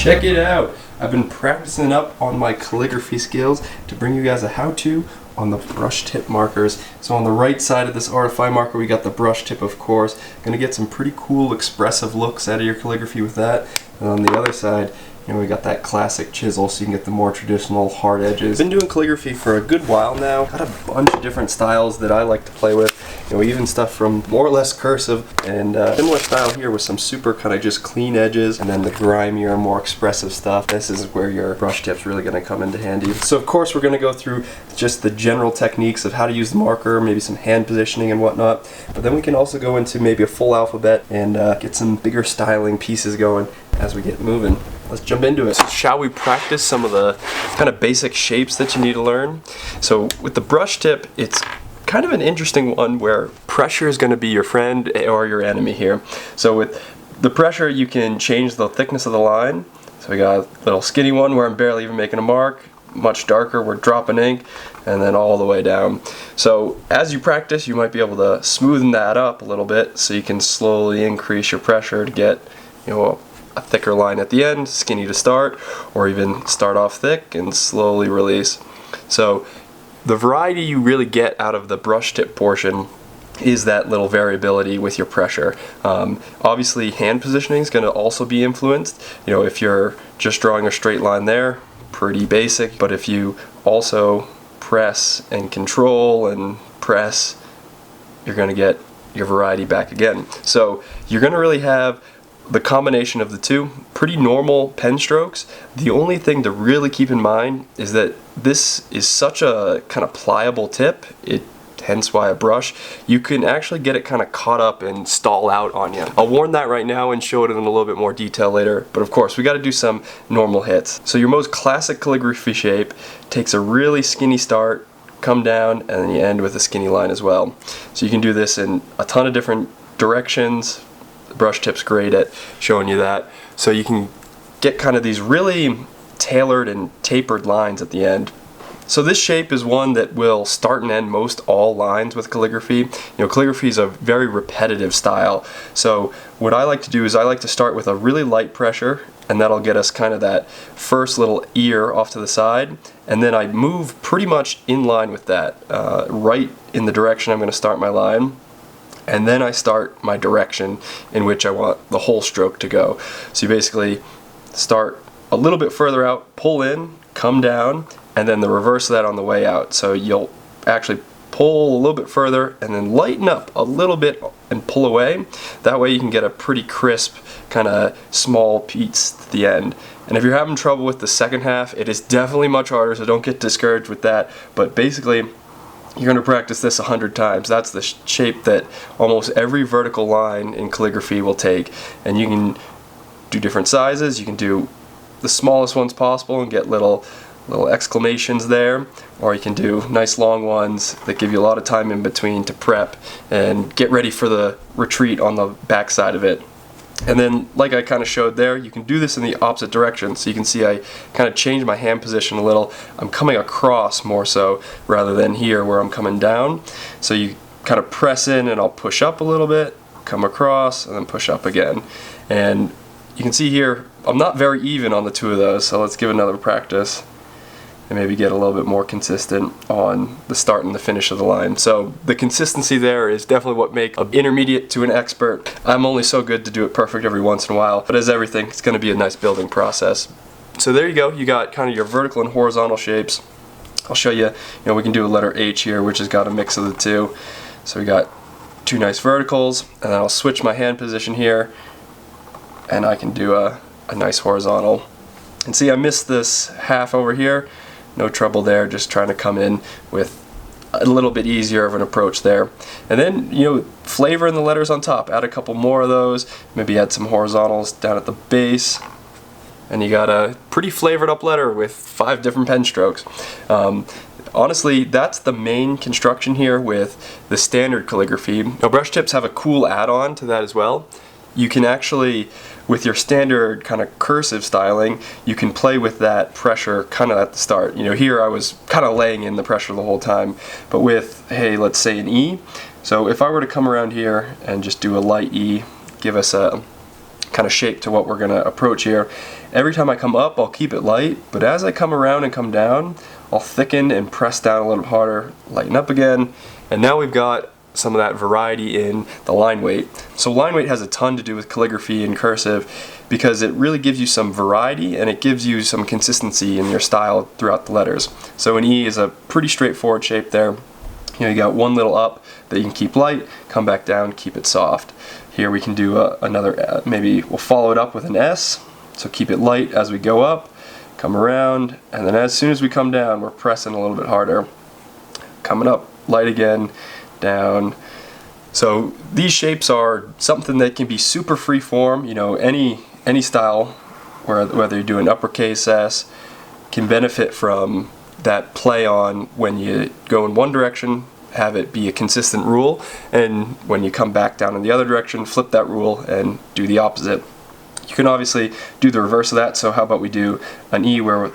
Check it out! I've been practicing up on my calligraphy skills to bring you guys a how-to on the brush tip markers. So on the right side of this Artify marker we got the brush tip, of course. Gonna get some pretty cool expressive looks out of your calligraphy with that. And on the other side, we got that classic chisel, so you can get the more traditional hard edges. Been doing calligraphy for a good while now. Got a bunch of different styles that I like to play with. Even stuff from more or less cursive, and similar style here with some super kind of just clean edges, and then the grimier, more expressive stuff. This is where your brush tip's really going to come into handy. So of course we're going to go through just the general techniques of how to use the marker, maybe some hand positioning and whatnot, but then we can also go into maybe a full alphabet and get some bigger styling pieces going as we get moving. Let's jump into it. So shall we practice some of the kind of basic shapes that you need to learn? So with the brush tip, it's kind of an interesting one where pressure is going to be your friend or your enemy here. So with the pressure, you can change the thickness of the line. So we got a little skinny one where I'm barely even making a mark, much darker, we're dropping ink, and then all the way down. So as you practice, you might be able to smoothen that up a little bit so you can slowly increase your pressure to get, a thicker line at the end, skinny to start, or even start off thick and slowly release. So the variety you really get out of the brush tip portion is that little variability with your pressure. Obviously hand positioning is going to also be influenced. If you're just drawing a straight line there, pretty basic, but if you also press and control and press, you're going to get your variety back again. So you're going to really have the combination of the two, pretty normal pen strokes. The only thing to really keep in mind is that this is such a kind of pliable tip, hence why a brush, you can actually get it kind of caught up and stall out on you. I'll warn that right now and show it in a little bit more detail later, but of course we got to do some normal hits. So your most classic calligraphy shape takes a really skinny start, come down, and then you end with a skinny line as well. So you can do this in a ton of different directions. The brush tip's great at showing you that. So you can get kind of these really tailored and tapered lines at the end. So this shape is one that will start and end most all lines with calligraphy. Calligraphy is a very repetitive style. So what I like to do is I like to start with a really light pressure, and that'll get us kind of that first little ear off to the side, and then I move pretty much in line with that, right in the direction I'm going to start my line. And then I start my direction in which I want the whole stroke to go. So you basically start a little bit further out, pull in, come down, and then the reverse of that on the way out. So you'll actually pull a little bit further and then lighten up a little bit and pull away. That way you can get a pretty crisp kind of small piece at the end. And if you're having trouble with the second half, it is definitely much harder, so don't get discouraged with that. But basically, you're going to practice this 100 times. That's the shape that almost every vertical line in calligraphy will take. And you can do different sizes. You can do the smallest ones possible and get little exclamations there, or you can do nice long ones that give you a lot of time in between to prep and get ready for the retreat on the back side of it. And then, like I kind of showed there, you can do this in the opposite direction. So you can see I kind of changed my hand position a little. I'm coming across more so rather than here where I'm coming down. So you kind of press in and I'll push up a little bit, come across, and then push up again. And you can see here, I'm not very even on the two of those, so let's give it another practice and maybe get a little bit more consistent on the start and the finish of the line. So the consistency there is definitely what makes an intermediate to an expert. I'm only so good to do it perfect every once in a while, but as everything, it's going to be a nice building process. So there you go, you got kind of your vertical and horizontal shapes. I'll show you, we can do a letter H here, which has got a mix of the two. So we got two nice verticals, and then I'll switch my hand position here, and I can do a nice horizontal. And see, I missed this half over here. No trouble there, just trying to come in with a little bit easier of an approach there. And then, flavor in the letters on top. Add a couple more of those, maybe add some horizontals down at the base, and you got a pretty flavored up letter with 5 different pen strokes. Honestly, that's the main construction here with the standard calligraphy. Now, brush tips have a cool add-on to that as well. You can actually, with your standard kind of cursive styling, you can play with that pressure kind of at the start. Here I was kind of laying in the pressure the whole time, but with, hey, let's say an E. So if I were to come around here and just do a light E, give us a kind kind of shape to what we're going to approach here. Every time I come up, I'll keep it light, but as I come around and come down, I'll thicken and press down a little harder, lighten up again, and now we've got some of that variety in the line weight. So line weight has a ton to do with calligraphy and cursive because it really gives you some variety and it gives you some consistency in your style throughout the letters. So an E is a pretty straightforward shape there. You know, you got one little up that you can keep light, come back down, keep it soft. Here we can do another, maybe we'll follow it up with an S, so keep it light as we go up, come around, and then as soon as we come down, we're pressing a little bit harder. Coming up, light again, down. So these shapes are something that can be super free form, you know, any style, whether you're doing uppercase S, can benefit from that play on when you go in one direction, have it be a consistent rule, and when you come back down in the other direction, flip that rule and do the opposite. You can obviously do the reverse of that, so how about we do an E where we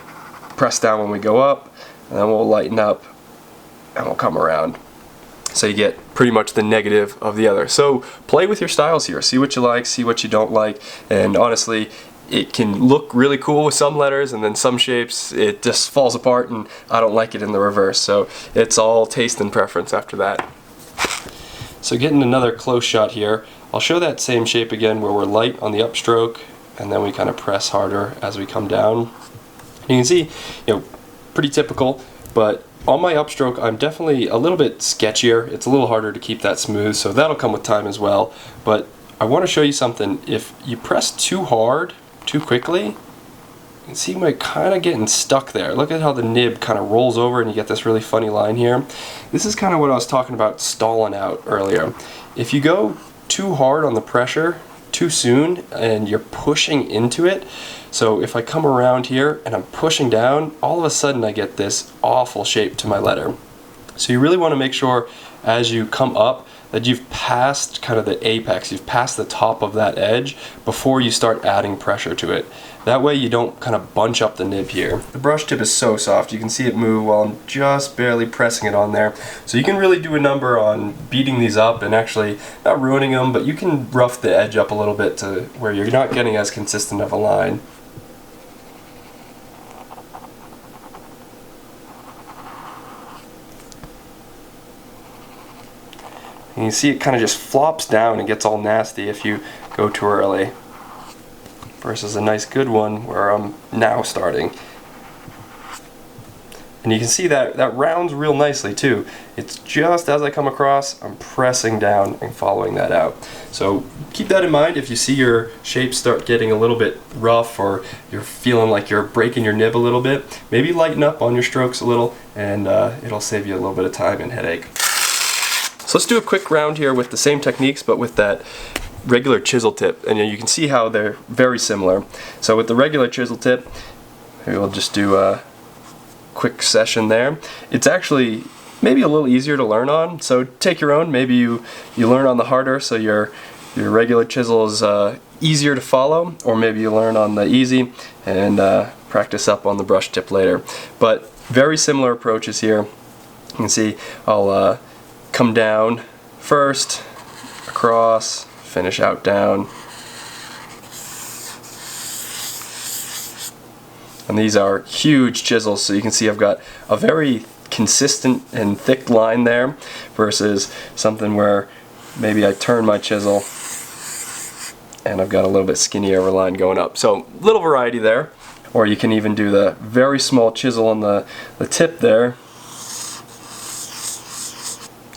press down when we go up, and then we'll lighten up, and we'll come around. So you get pretty much the negative of the other. So play with your styles here, see what you like, see what you don't like, and honestly, it can look really cool with some letters, and then some shapes it just falls apart and I don't like it in the reverse. So it's all taste and preference after that. So getting another close shot here, I'll show that same shape again where we're light on the upstroke and then we kind of press harder as we come down. You can see, you know, pretty typical, but on my upstroke I'm definitely a little bit sketchier. It's a little harder to keep that smooth, so that'll come with time as well. But I want to show you something. If you press too hard, too quickly, you can see my kind of getting stuck there. Look at how the nib kind of rolls over and you get this really funny line here. This is kind of what I was talking about stalling out earlier. If you go too hard on the pressure too soon and you're pushing into it, so if I come around here and I'm pushing down, all of a sudden I get this awful shape to my letter. So you really want to make sure as you come up that you've passed kind of the apex, you've passed the top of that edge before you start adding pressure to it. That way you don't kind of bunch up the nib here. The brush tip is so soft, you can see it move while I'm just barely pressing it on there. So you can really do a number on beating these up and actually not ruining them, but you can rough the edge up a little bit to where you're not getting as consistent of a line. And you see it kind of just flops down and gets all nasty if you go too early. Versus a nice good one where I'm now starting. And you can see that rounds real nicely too. It's just as I come across, I'm pressing down and following that out. So keep that in mind if you see your shapes start getting a little bit rough or you're feeling like you're breaking your nib a little bit. Maybe lighten up on your strokes a little and it'll save you a little bit of time and headache. So let's do a quick round here with the same techniques but with that regular chisel tip, and you can see how they're very similar. So with the regular chisel tip, maybe we'll just do a quick session there. It's actually maybe a little easier to learn on, so take your own. Maybe you learn on the harder, so your regular chisel is easier to follow, or maybe you learn on the easy and practice up on the brush tip later. But very similar approaches here. You can see I'll come down first, across, finish out down. And these are huge chisels, so you can see I've got a very consistent and thick line there versus something where maybe I turn my chisel and I've got a little bit skinnier line going up. So little variety there. Or you can even do the very small chisel on the tip there,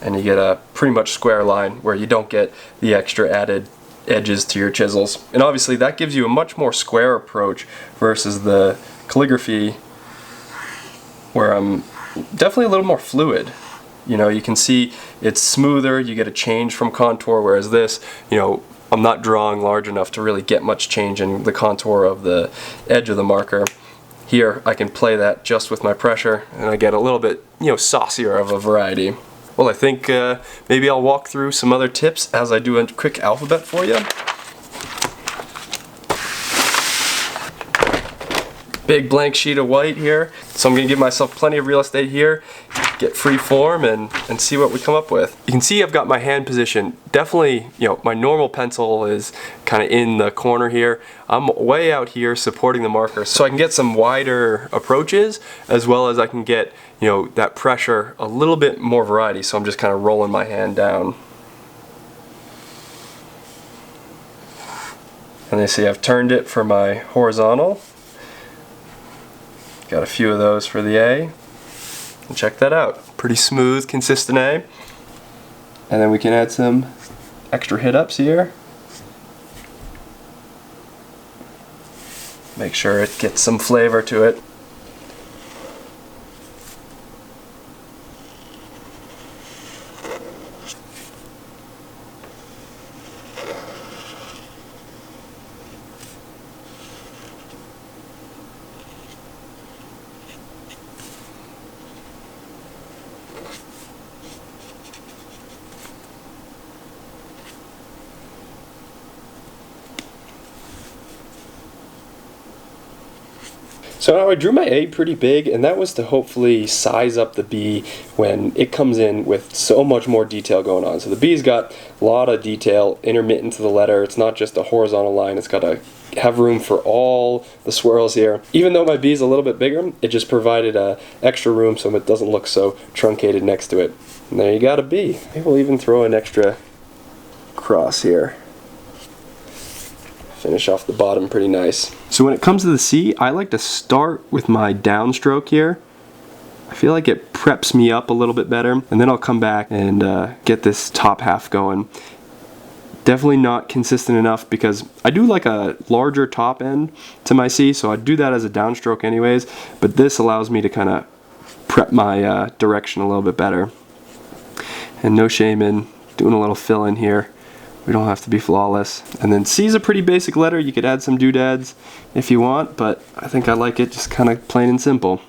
and you get a pretty much square line where you don't get the extra added edges to your chisels. And obviously that gives you a much more square approach versus the calligraphy where I'm definitely a little more fluid. You know, you can see it's smoother, you get a change from contour, whereas this, you know, I'm not drawing large enough to really get much change in the contour of the edge of the marker. Here I can play that just with my pressure and I get a little bit, you know, saucier of a variety. Well, I think maybe I'll walk through some other tips as I do a quick alphabet for you. Big blank sheet of white here, so I'm going to give myself plenty of real estate here. get free form and see what we come up with. You can see I've got my hand position. Definitely, you know, my normal pencil is kind of in the corner here. I'm way out here supporting the marker so I can get some wider approaches, as well as I can get, you know, that pressure, a little bit more variety. So I'm just kind of rolling my hand down. And you see I've turned it for my horizontal. Got a few of those for the A. And check that out. Pretty smooth, consistent A. And then we can add some extra hit ups here. Make sure it gets some flavor to it. So now I drew my A pretty big, and that was to hopefully size up the B when it comes in with so much more detail going on. So the B's got a lot of detail intermittent to the letter. It's not just a horizontal line, it's got to have room for all the swirls here. Even though my B is a little bit bigger, it just provided extra room so it doesn't look so truncated next to it. And there you got a B. Maybe we'll even throw an extra cross here. Finish off the bottom pretty nice. So when it comes to the C, I like to start with my downstroke here. I feel like it preps me up a little bit better, and then I'll come back and get this top half going. Definitely not consistent enough because I do like a larger top end to my C, so I do that as a downstroke anyways, but this allows me to kind of prep my direction a little bit better. And no shame in doing a little fill in here. We don't have to be flawless. And then C is a pretty basic letter. You could add some doodads if you want, but I think I like it just kind of plain and simple.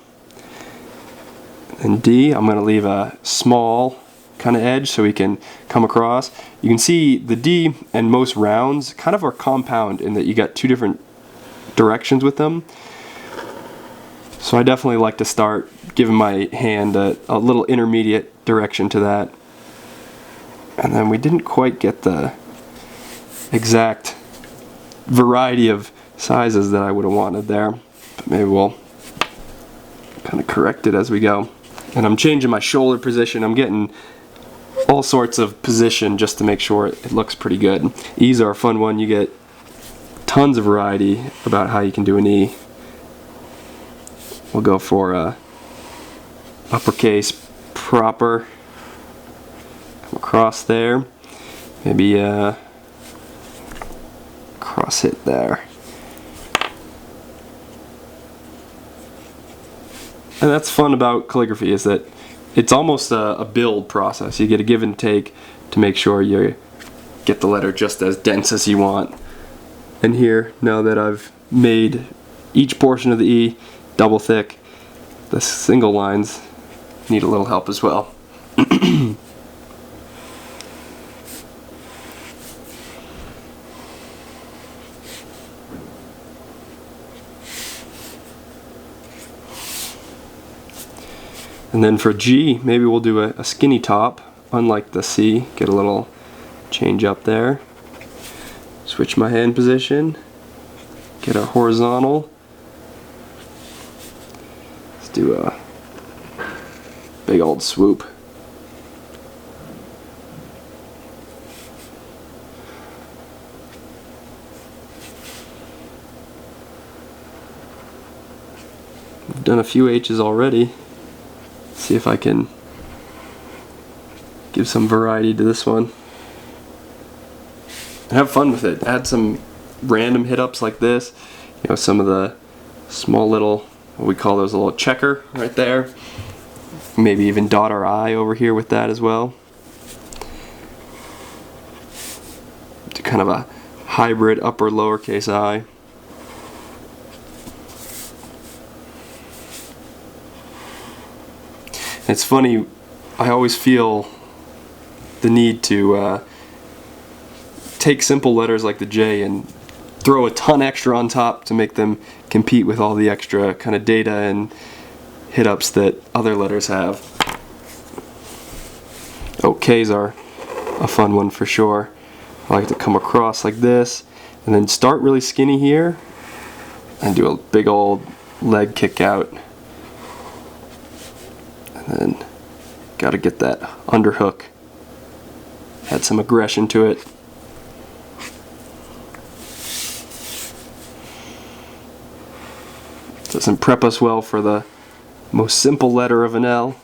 And D, I'm going to leave a small kind of edge so we can come across. You can see the D and most rounds kind of are compound in that you got two different directions with them. So I definitely like to start giving my hand a little intermediate direction to that. And then we didn't quite get the exact variety of sizes that I would have wanted there, but maybe we'll kind of correct it as we go. And I'm changing my shoulder position. I'm getting all sorts of position just to make sure it looks pretty good. E's are a fun one. You get tons of variety about how you can do an E. We'll go for uppercase proper. Come across there. Maybe cross hit there. And that's fun about calligraphy, is that it's almost a build process. You get a give and take to make sure you get the letter just as dense as you want. And here, now that I've made each portion of the E double thick, the single lines need a little help as well. And then for G, maybe we'll do a skinny top, unlike the C. Get a little change up there. Switch my hand position. Get a horizontal. Let's do a big old swoop. I've done a few H's already. See if I can give some variety to this one. And have fun with it. Add some random hit-ups like this. You know, some of the small little, what we call those, a little checker right there. Maybe even dot our I over here with that as well. Do kind of a hybrid upper lowercase I. It's funny, I always feel the need to take simple letters like the J and throw a ton extra on top to make them compete with all the extra kind of data and hit-ups that other letters have. Oh, K's are a fun one for sure. I like to come across like this, and then start really skinny here, and do a big old leg kick out. And then got to get that underhook. Add some aggression to it. Doesn't prep us well for the most simple letter of an L.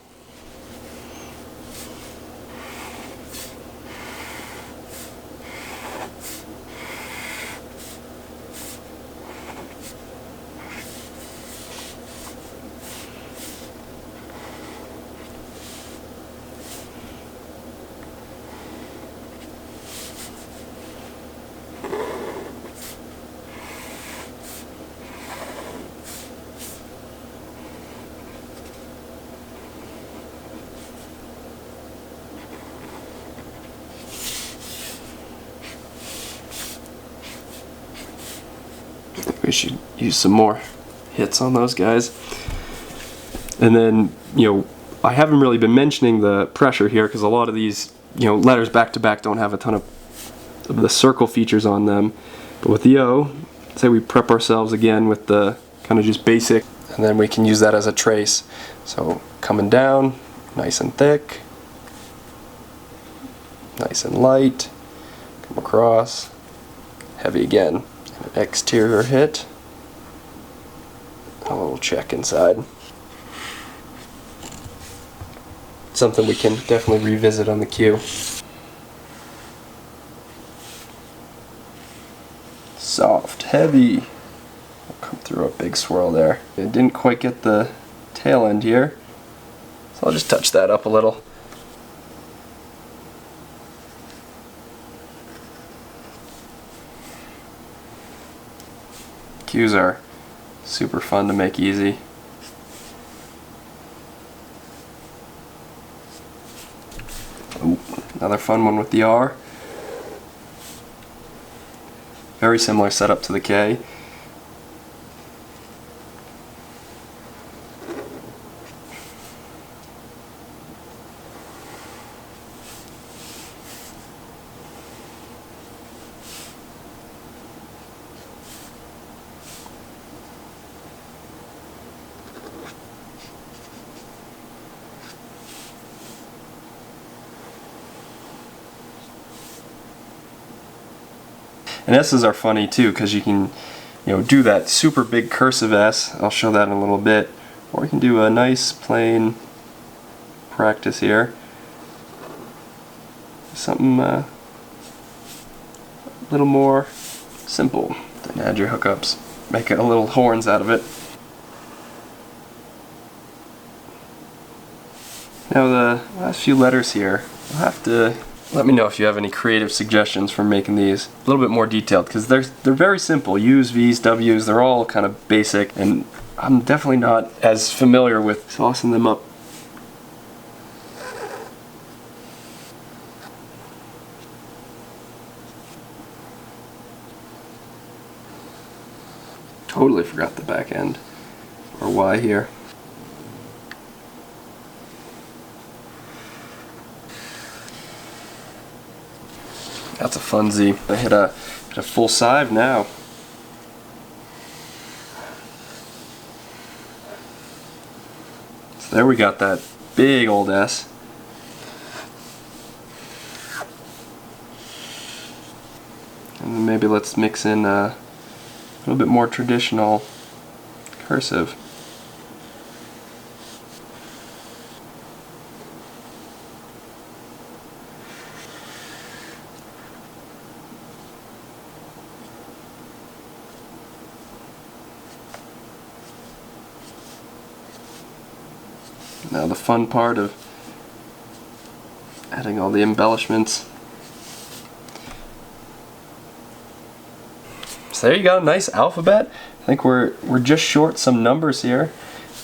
We should use some more hits on those guys. And then, I haven't really been mentioning the pressure here because a lot of these, letters back to back don't have a ton of the circle features on them. But with the O, say we prep ourselves again with the kind of just basic, and then we can use that as a trace. So coming down, nice and thick, nice and light, come across, heavy again. An exterior hit, a little check inside. Something we can definitely revisit on the cue. Soft, heavy. I'll come through a big swirl there. It didn't quite get the tail end here, so I'll just touch that up a little. Cues are super fun to make easy. Ooh, another fun one with the R. Very similar setup to the K. And S's are funny too, because you can, do that super big cursive S. I'll show that in a little bit. Or you can do a nice plain practice here. Something a little more simple. Then add your hookups. Make it a little horns out of it. Now the last few letters here, you'll have to let me know if you have any creative suggestions for making these a little bit more detailed, because they're very simple. U's, V's, W's, they're all kind of basic, and I'm definitely not as familiar with saucing them up. Totally forgot the back end, or Y here. That's a fun Z. I hit a full sive now. So there we got that big old S. And then maybe let's mix in a little bit more traditional cursive. Now the fun part of adding all the embellishments. So there you go, nice alphabet. I think we're just short some numbers here.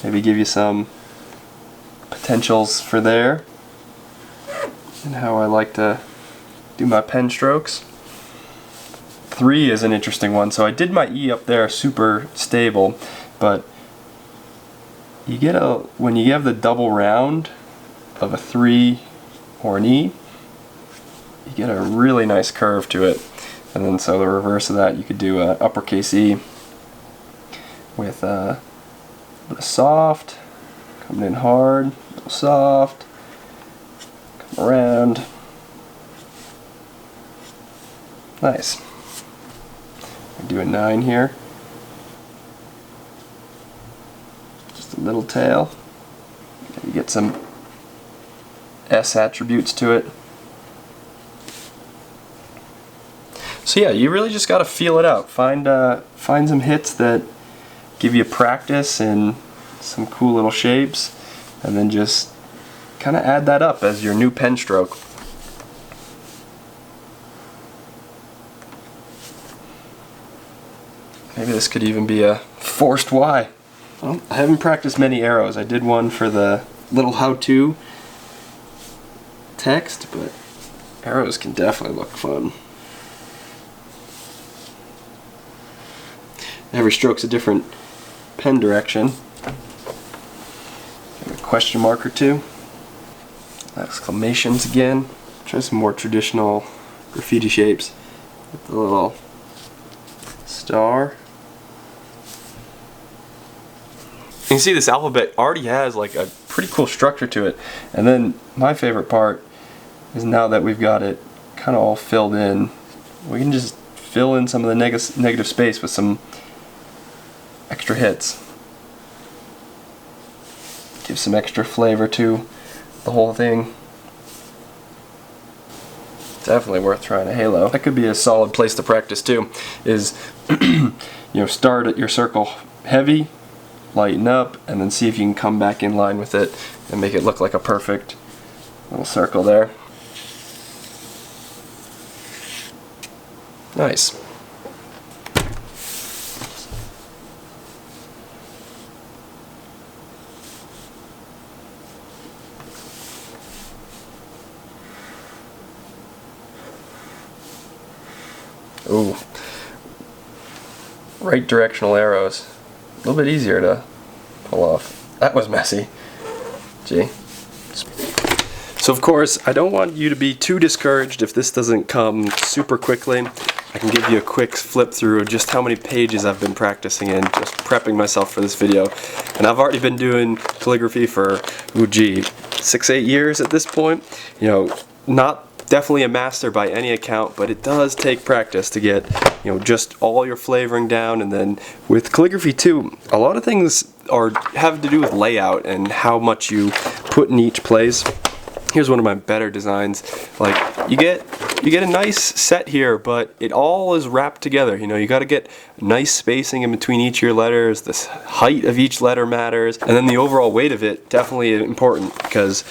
Maybe give you some potentials for there. And how I like to do my pen strokes. 3 is an interesting one. So I did my E up there super stable, but you get when you have the double round of a 3 or an E, you get a really nice curve to it. And then so the reverse of that, you could do an uppercase E with a soft, coming in hard, a little soft, come around. Nice. Do a 9 here. Just a little tail. You get some S attributes to it. So yeah, you really just got to feel it out. Find some hits that give you practice and some cool little shapes, and then just kind of add that up as your new pen stroke. Maybe this could even be a forced Y. Well, I haven't practiced many arrows. I did one for the little how-to text, but arrows can definitely look fun. Every stroke's a different pen direction. Got a question mark or two. Exclamations again. Try some more traditional graffiti shapes with the little star. You can see this alphabet already has like a pretty cool structure to it. And then my favorite part is now that we've got it kind of all filled in, we can just fill in some of the negative space with some extra hits. Give some extra flavor to the whole thing. Definitely worth trying a halo. That could be a solid place to practice too, is start at your circle heavy, lighten up, and then see if you can come back in line with it and make it look like a perfect little circle there. Nice. Ooh. Right directional arrows. A little bit easier to pull off. That was messy. Gee. So of course, I don't want you to be too discouraged if this doesn't come super quickly. I can give you a quick flip through of just how many pages I've been practicing in, just prepping myself for this video. And I've already been doing calligraphy for, 6-8 years at this point. Not definitely a master by any account, but it does take practice to get just all your flavoring down. And then with calligraphy too, a lot of things have to do with layout and how much you put in each place. Here's one of my better designs. Like you get a nice set here, but it all is wrapped together. You got to get nice spacing in between each of your letters. The height of each letter matters, and then the overall weight of it definitely important, because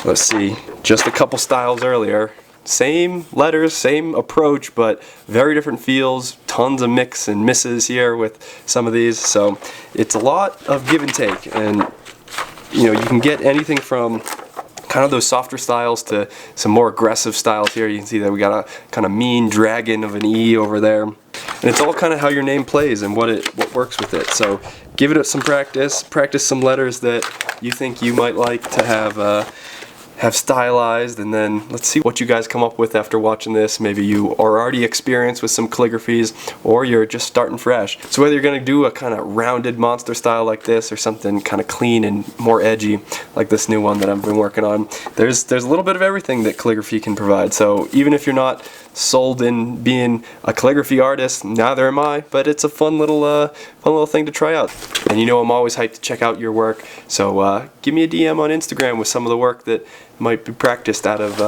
let's see, just a couple styles earlier, same letters, same approach, but very different feels. Tons of mix and misses here with some of these, so it's a lot of give and take. And you can get anything from kind of those softer styles to some more aggressive styles here. You can see that we got a kind of mean dragon of an E over there. And it's all kind of how your name plays and what works with it. So give it some practice some letters that you think you might like to have stylized, and then let's see what you guys come up with after watching this. Maybe you are already experienced with some calligraphies, or you're just starting fresh. So whether you're going to do a kind of rounded monster style like this, or something kind of clean and more edgy like this new one that I've been working on, there's a little bit of everything that calligraphy can provide. So even if you're not sold in being a calligraphy artist, neither am I, but it's a fun little thing to try out. And I'm always hyped to check out your work, so give me a DM on Instagram with some of the work that might be practiced out of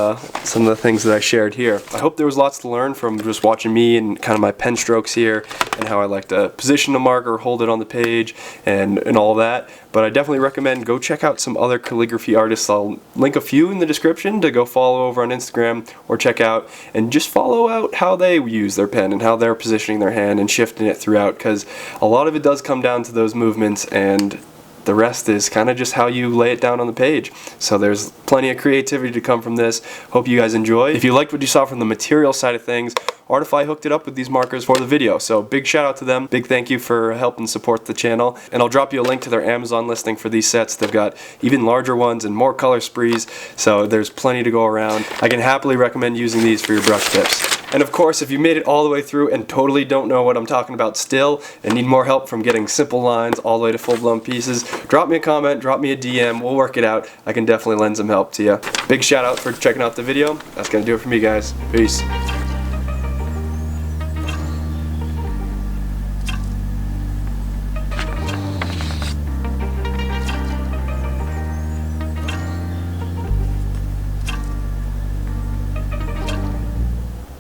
some of the things that I shared here. I hope there was lots to learn from just watching me and kind of my pen strokes here, and how I like to position a marker, hold it on the page, and all that. But I definitely recommend go check out some other calligraphy artists. I'll link a few in the description to go follow over on Instagram or check out, and just follow out how they use their pen and how they're positioning their hand and shifting it throughout, because a lot of it does come down to those movements, and the rest is kind of just how you lay it down on the page. So there's plenty of creativity to come from this. Hope you guys enjoy. If you liked what you saw from the material side of things, Artify hooked it up with these markers for the video, so big shout out to them. Big thank you for helping support the channel, and I'll drop you a link to their Amazon listing for these sets. They've got even larger ones and more color sprees, so there's plenty to go around. I can happily recommend using these for your brush tips. And of course, if you made it all the way through and totally don't know what I'm talking about still, and need more help from getting simple lines all the way to full-blown pieces, drop me a comment, drop me a DM, we'll work it out. I can definitely lend some help to you. Big shout out for checking out the video. That's gonna do it for me, guys. Peace.